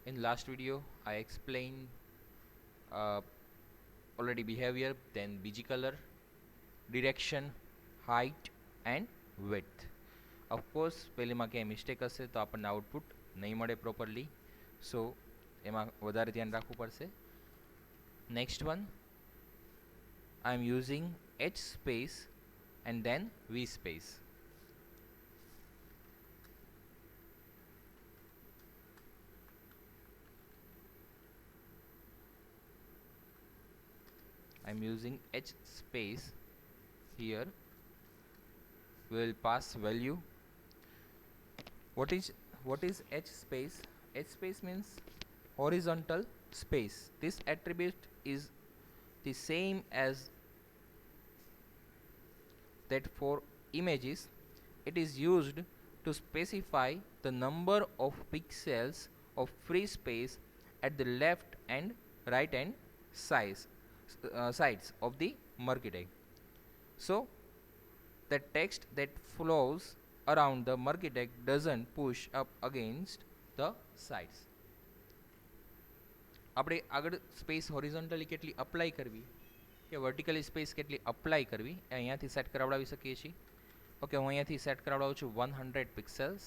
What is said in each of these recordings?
In last video I explained already behavior, then બીજી color, direction, height and width. Of course પહેલીમાં ક્યાંય mistake હશે તો આપણને output નહીં મળે પ્રોપરલી, સો એમાં વધારે ધ્યાન રાખવું પડશે. Next one, I am using H space and then V space. I am using H space here. We will pass value. What is H space? H space means horizontal space. This attribute is the same as that for images. It is used to specify the number of pixels of free space at the left and right hand sides of the Murky tag. So the text that flows around the Murky tag doesn't push up against the sides. આપણે આગળ space horizontally કેટલી apply કરવી કે vertically space કેટલી apply કરવી એ અહીંયાથી set કરાવડાવી શકીએ છીએ. ઓકે, હું અહીંયાથી સેટ કરાવડાવું છું 100 પિક્સેલ્સ.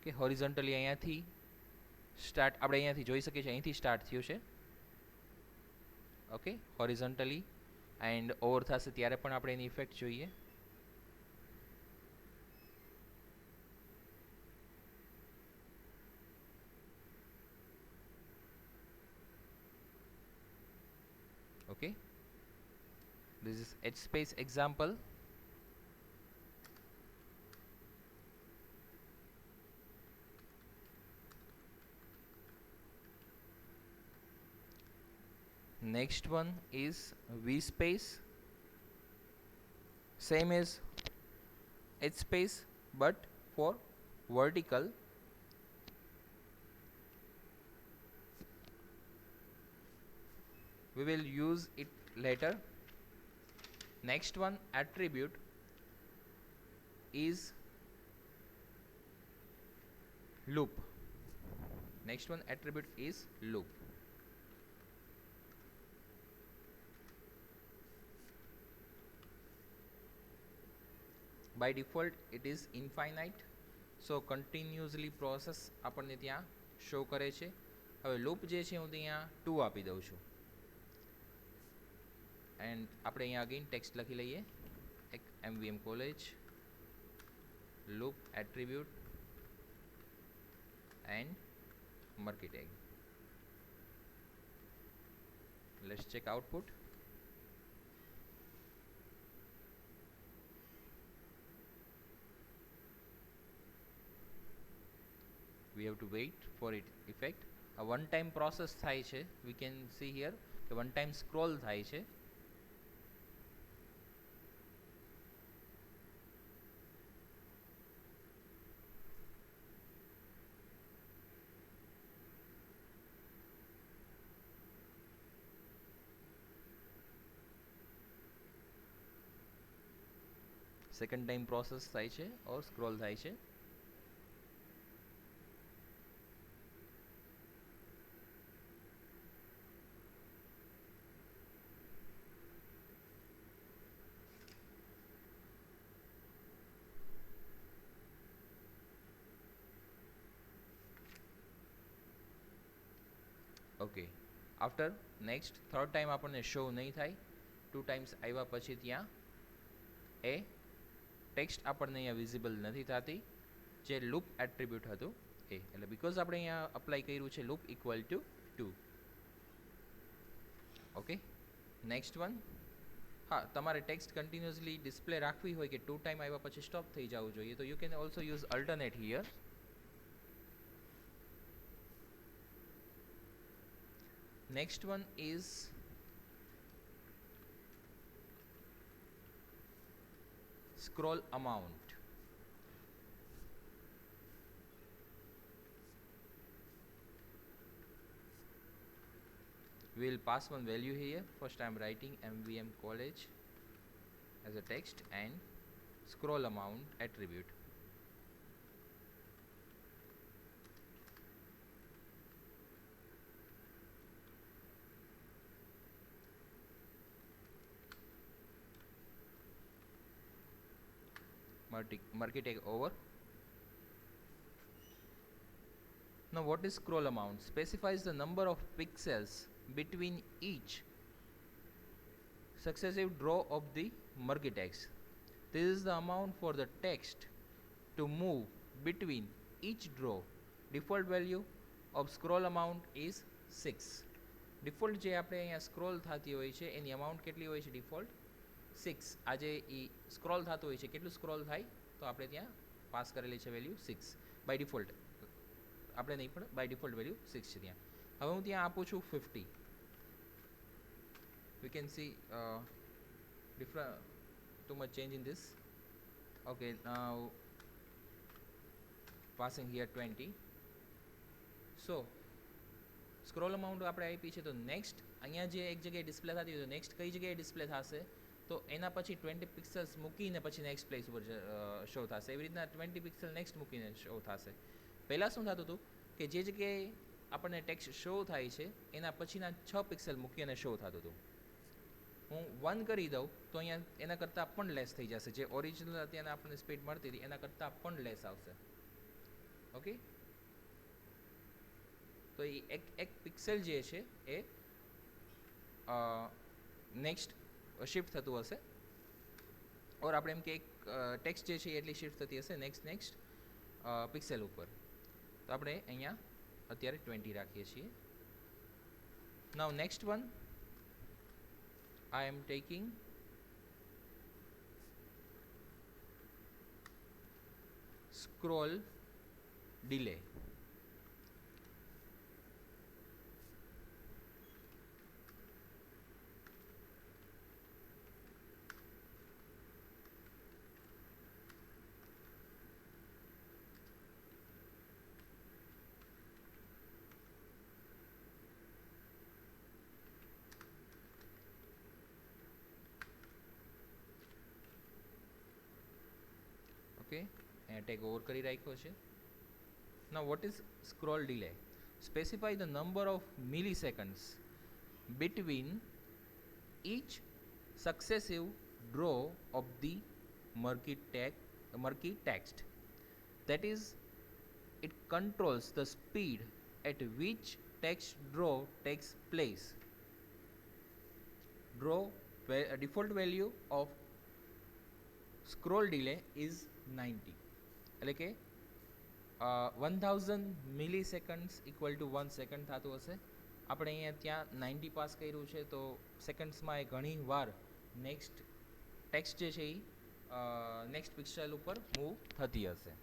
કે હોરિઝોન્ટલી અહીંયાથી સ્ટાર્ટ આપણે અહીંયાથી જોઈ શકીએ છીએ, અહીંથી સ્ટાર્ટ થયું છે. ઓકે, હોરિઝોન્ટલી એન્ડ ઓવર થશે ત્યારે પણ આપણે એની ઇફેક્ટ જોઈએ. Okay, this is H space example. Next one is V space, same as H space but for vertical. We will use it later. Next one attribute is loop. Next one attribute is loop. By default it is infinite, so continuously process આપણને ત્યાં show કરે છે. હવે loop જે છે હું ત્યાં 2 આપી દઉં છું. એન્ડ આપણે અહીંયા અગેન ટેક્સ્ટ લખી લઈએ, એક MVM college loop attribute and Murky tag. Let's check output. We have to wait for it effect. A one time process થાય છે. We can see here કે one time scroll થાય છે. સેકન્ડ ટાઈમ પ્રોસેસ થાય છે ઓર scroll થાય છે. Okay, after next third time આપણને શો નહીં થાય. 2 ટાઈમ્સ આવ્યા પછી ત્યાં એ ટેક્સ્ટ આપણને અહીંયા વિઝિબલ નથી થતી જે લૂપ એટ્રીબ્યુટ હતું એ. એટલે બીકોઝ આપણે અહીંયા અપ્લાય કર્યું છે loop equal to 2. Okay, next one. હા, તમારે ટેક્સ્ટ કન્ટિન્યુઅસલી ડિસ્પ્લે રાખવી હોય કે 2 ટાઈમ આવ્યા પછી સ્ટોપ થઈ જવું જોઈએ તો you can also use alternate here. Next one is scroll amount. We will pass one value here. First I am writing MVM college as a text and scroll amount attribute. murky tag over. Now what is scroll amount? Specifies the number of pixels between each successive draw of the murky text. This is the amount for the text to move between each draw. Default value of scroll amount is 6. Default જે આપણે અહીંયા scroll થતી હોય છે એની amount કેટલી હોય છે? Default 6. આજે એ સ્ક્રોલ થતું હોય છે, કેટલું સ્ક્રોલ થાય તો આપણે ત્યાં પાસ કરેલી છે વેલ્યુ 6 બાય ડિફોલ્ટ. આપણે નહીં પણ બાય ડિફોલ્ટ વેલ્યુ 6 છે ત્યાં. હવે હું ત્યાં આપું છું 50. We can see too much change in this. Okay, now passing here 20. So scroll amount આપણે આપી છે તો નેક્સ્ટ અહીંયા જે એક જગ્યાએ ડિસ્પ્લે થતી હોય તો નેક્સ્ટ કઈ જગ્યાએ ડિસ્પ્લે થશે તો એના પછી 20 પિક્સલ્સ મૂકીને પછી નેક્સ્ટ પ્લેસ ઉપર શો થશે. એવી રીતના 20 પિક્સલ નેક્સ્ટ મૂકીને શો થશે. પહેલાં શું થતું હતું કે જે જગ્યાએ આપણને ટેક્સ્ટ શો થાય છે એના પછીના 6 પિક્સલ મૂકી અને શો થતું હતું. હું 1 કરી દઉં તો અહીંયા એના કરતાં પણ લેસ થઈ જશે. જે ઓરિજિનલ અત્યારે આપણને સ્પીડ મળતી હતી એના કરતાં પણ લેસ આવશે. ઓકે, તો એ એક પિક્સેલ જે છે એ નેક્સ્ટ શિફ્ટ થતું હશે, ઓર આપણે એમ કે એક ટેક્સ્ટ જે છે એટલી શિફ્ટ થતી હશે નેક્સ્ટ પિક્સેલ ઉપર. તો આપણે અહીંયા અત્યારે 20 રાખીએ છીએ. Now next one I am taking scroll delay. Okay, and take over કરી રાખ્યો છે. Now what is scroll delay? Specify the number of milliseconds between each successive draw of the murky text. That is, it controls the speed at which text draw takes place. Default value of scroll delay is 90, એટલે કે 1000 milliseconds equal to 1 second થતું હશે. આપણે અહીંયા ત્યાં 90 pass કર્યું છે તો સેકન્ડ્સમાં એ ઘણી વાર નેક્સ્ટ ટેક્સ્ટ જે છે એ નેક્સ્ટ પિક્સેલ ઉપર મૂવ થતી હશે.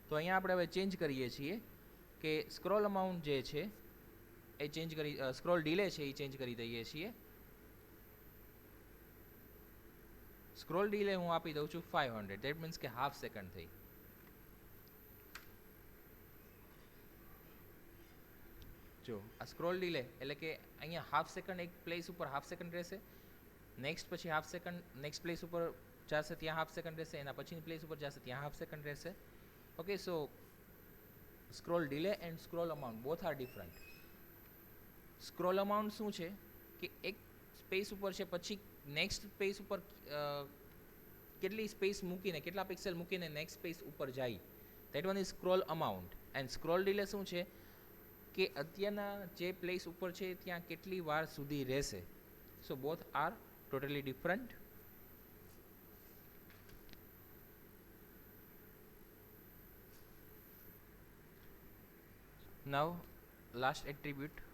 તો અહીંયા આપણે હવે ચેન્જ કરીએ છીએ કે સ્ક્રોલ અમાઉન્ટ જે છે એ ચેન્જ કરી, સ્ક્રોલ ડિલે છે એ ચેન્જ કરી દઈએ છીએ. સ્ક્રોલ ડિલે હું આપી દઉં છું 500. ધેટ મીન્સ કે હાફ સેકન્ડ થઈ. જો આ સ્ક્રોલ ડિલે એટલે કે અહીંયા હાફ સેકન્ડ એક પ્લેસ ઉપર હાફ સેકન્ડ રહેશે, નેક્સ્ટ પછી હાફ સેકન્ડ નેક્સ્ટ પ્લેસ ઉપર જશે ત્યાં હાફ સેકન્ડ રહેશે, એના પછીની પ્લેસ ઉપર જશે ત્યાં હાફ સેકન્ડ રહેશે. Okay, so scroll delay and scroll amount both are different. Scroll amount શું છે કે એક સ્પેસ ઉપર છે પછી નેક્સ્ટ સ્પેસ ઉપર કેટલી સ્પેસ મૂકીને કેટલા પિક્સેલ મૂકીને નેક્સ્ટ સ્પેસ ઉપર જાય, that one is scroll amount. And scroll delay શું છે કે અત્યારના જે પ્લેસ ઉપર છે ત્યાં કેટલી વાર સુધી રહેશે. So both are totally different. Now last attribute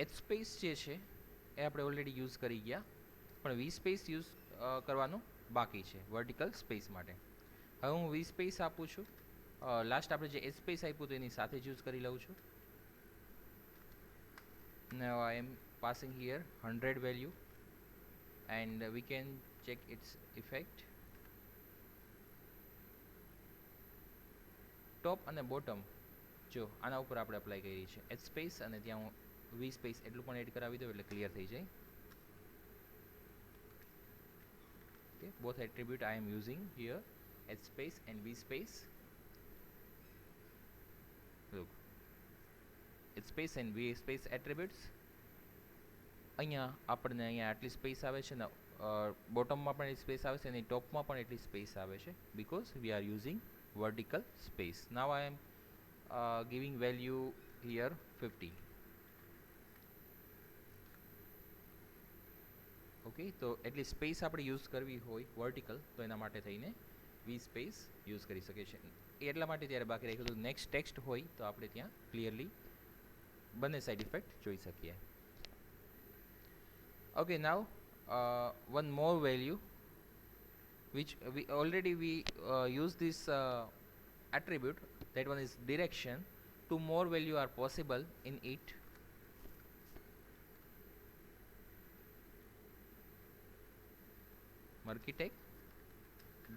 H space જે છે એ આપણે ઓલરેડી યુઝ કરી ગયા, પણ વી સ્પેસ યુઝ કરવાનું બાકી છે વર્ટિકલ સ્પેસ માટે. હવે હું વી સ્પેસ આપું છું. લાસ્ટ આપણે જે એચ સ્પેસ આપ્યું તો એની સાથે જ યુઝ કરી લઉં છું. Now I am passing here 100 value and we can check its effect. ટોપ અને બોટમ જો આના ઉપર આપણે અપ્લાય કરી છે એચ સ્પેસ, અને ત્યાં હું વી સ્પેસ એટલું પણ એડ કરાવી દઉં એટલે ક્લિયર થઈ જાય. Okay, both attribute I am using here, H space and V space. Look, H space and V space attributes. અહીંયા આપણને અહીંયા આટલી સ્પેસ આવે છે ને બોટમમાં પણ એટલી સ્પેસ આવે છે અને ટોપમાં પણ એટલી સ્પેસ આવે છે because we are using vertical space. Now I am giving value here 50. Okay, તો એટલી સ્પેસ આપણે યુઝ કરવી હોય વર્ટિકલ તો એના માટે થઈને વી સ્પેસ યુઝ કરી શકે છે. એટલા માટે ત્યારે બાકી રાખ્યું હતું નેક્સ્ટ ટેક્સ્ટ હોય તો આપણે ત્યાં ક્લિયરલી બંને સાઇડ ઇફેક્ટ જોઈ શકીએ. Okay, now one more value which we already use this attribute, that one is direction. Two more value are possible in it. Merkitech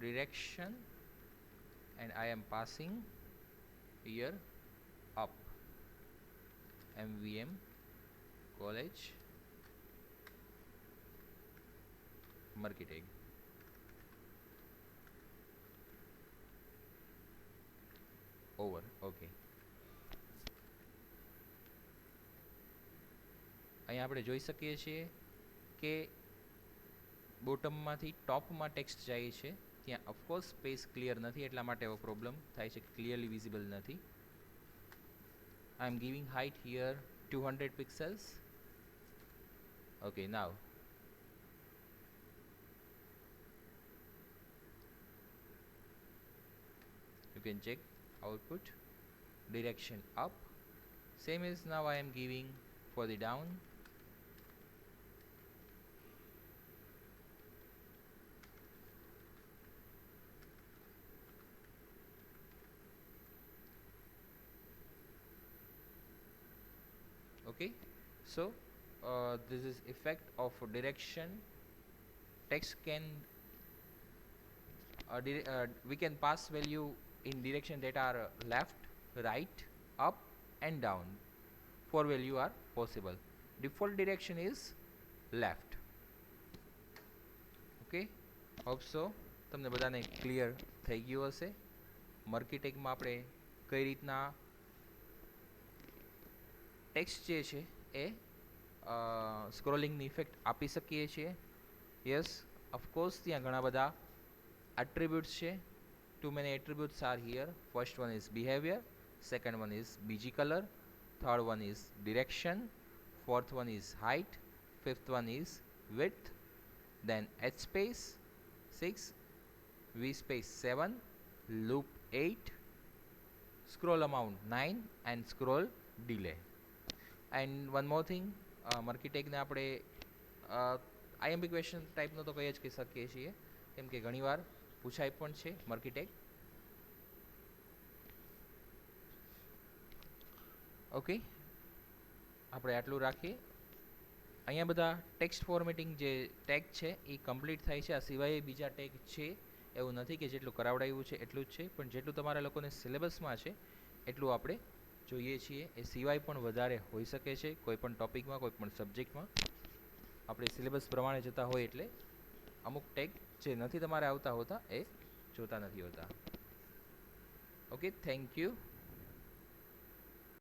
direction, and I am passing here up MVM college Merkitech. Over. Okay, અહીંયા આપણે જોઈ શકીએ છીએ કે બોટમમાંથી ટોપમાં text જાય છે, ત્યાં of course space clear નથી એટલા માટે એવો પ્રોબ્લેમ થાય છે કે ક્લિયરલી વિઝિબલ નથી. I am giving height here 200 pixels. Okay, now you can check output. Direction up, same as now I am giving for the down. Okay, so this is effect of direction. Text can we can pass value in direction that are left, right, up and down. Four value are possible. Default direction is left. Okay, hope so તમને બધાને clear થઈ ગયું હશે. મર્કિટેકમાં આપણે કઈ રીતના text જે છે એ સ્ક્રોલિંગની ઇફેક્ટ આપી શકીએ છીએ. યસ, ઓફકોર્સ ત્યાં ઘણા બધા attributes છે. Too many attributes are here. First one is behavior, second one is bg color, third one is direction, fourth one is height, fifth one is width, then h space 6, v space 7, loop 8, scroll amount 9 and scroll delay. And one more thing, મર્કિટેકને આપણે IMP question ટાઈપનો તો કહી જ કહી શકીએ છીએ કેમ કે ઘણીવાર પૂછાય પણ છે મર્કિટેક. ઓકે, આપણે આટલું રાખીએ. અહીંયા બધા ટેક્સ્ટ ફોર્મેટિંગ જે ટેગ છે એ કમ્પ્લીટ થાય છે. આ સિવાય બીજા ટેગ છે એવું નથી કે જેટલું કરાવડાવ્યું છે એટલું જ છે, પણ જેટલું તમારા લોકોને સિલેબસમાં છે એટલું આપણે જોઈએ છીએ. એ સિવાય પણ વધારે હોઈ શકે છે કોઈ પણ ટોપિકમાં, કોઈ પણ સબ્જેક્ટમાં. આપણે સિલેબસ પ્રમાણે જતા હોય એટલે અમુક ટેગ જે નથી તમારે આવતા હોતા એ જોતા નથી હોતા. Okay, thank you.